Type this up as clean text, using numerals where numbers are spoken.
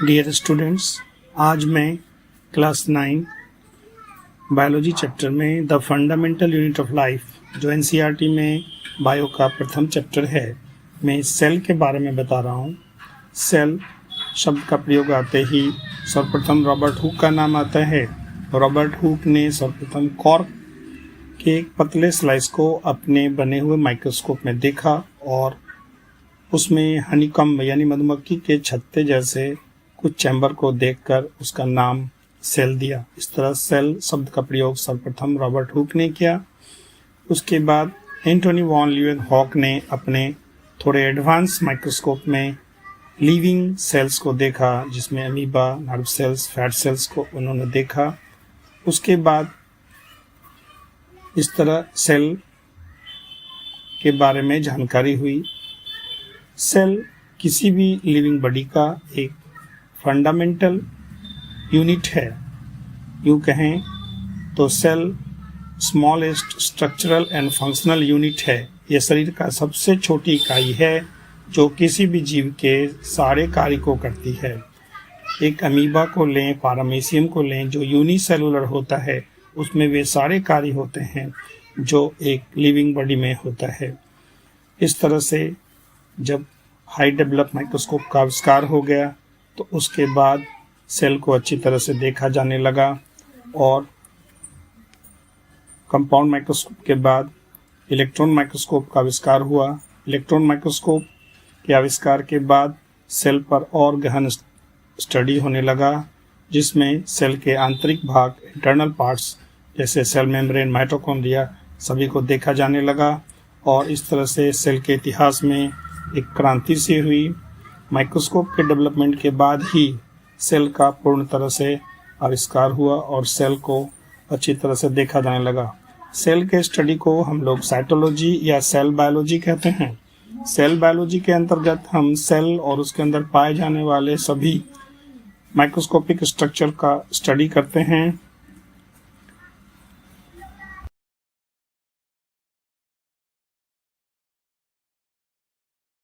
Dear students, आज मैं class 9 biology chapter में the fundamental unit of life जो एनसीईआरटी में बायो का प्रथम चैप्टर है, मैं सेल के बारे में बता रहा हूँ। सेल शब्द का प्रयोग आते ही सर्वप्रथम रॉबर्ट हुक का नाम आता है। रॉबर्ट हुक ने सर्वप्रथम कॉर्क के एक पतले स्लाइस को अपने बने हुए माइक्रोस्कोप में देखा और उसमें हनीकॉम्ब यानी मधुमक्खी के छत्ते जैसे कुछ चैम्बर को देखकर उसका नाम सेल दिया। इस तरह सेल शब्द का प्रयोग सर्वप्रथम रॉबर्ट हुक ने किया। उसके बाद एंटोनी वॉन लीeuwenhoek ने अपने थोड़े एडवांस माइक्रोस्कोप में लिविंग सेल्स को देखा, जिसमें amoeba, nerve cells, fat cells को उन्होंने देखा। उसके बाद इस तरह सेल के बारे में जानकारी हुई। सेल किसी भी लिविंग बॉडी का एक फंडामेंटल यूनिट है। यूँ कहें तो cell smallest structural and functional unit है। यह शरीर का सबसे छोटी इकाई है जो किसी भी जीव के सारे कार्य को करती है। एक अमीबा को लें, पारामीशियम को लें, जो यूनिसेलुलर होता है, उसमें वे सारे कार्य होते हैं जो एक लिविंग बॉडी में होता है। इस तरह से जब हाई डेवलप माइक्रोस्कोप का आविष्कार हो गया तो उसके बाद सेल को अच्छी तरह से देखा जाने लगा और कंपाउंड माइक्रोस्कोप के बाद इलेक्ट्रॉन माइक्रोस्कोप का आविष्कार हुआ। इलेक्ट्रॉन माइक्रोस्कोप के आविष्कार के बाद सेल पर और गहन स्टडी होने लगा, जिसमें सेल के आंतरिक भाग, इंटरनल पार्ट्स जैसे सेल मेम्ब्रेन, माइटोकॉन्ड्रिया सभी को देखा जाने लगा और इस तरह से सेल के इतिहास में एक क्रांति सी हुई। माइक्रोस्कोप के डेवलपमेंट के बाद ही सेल का पूर्ण तरह से आविष्कार हुआ और सेल को अच्छी तरह से देखा जाने लगा। सेल के स्टडी को हम लोग साइटोलॉजी या सेल बायोलॉजी कहते हैं। सेल बायोलॉजी के अंतर्गत हम सेल और उसके अंदर पाए जाने वाले सभी माइक्रोस्कोपिक स्ट्रक्चर का स्टडी करते हैं।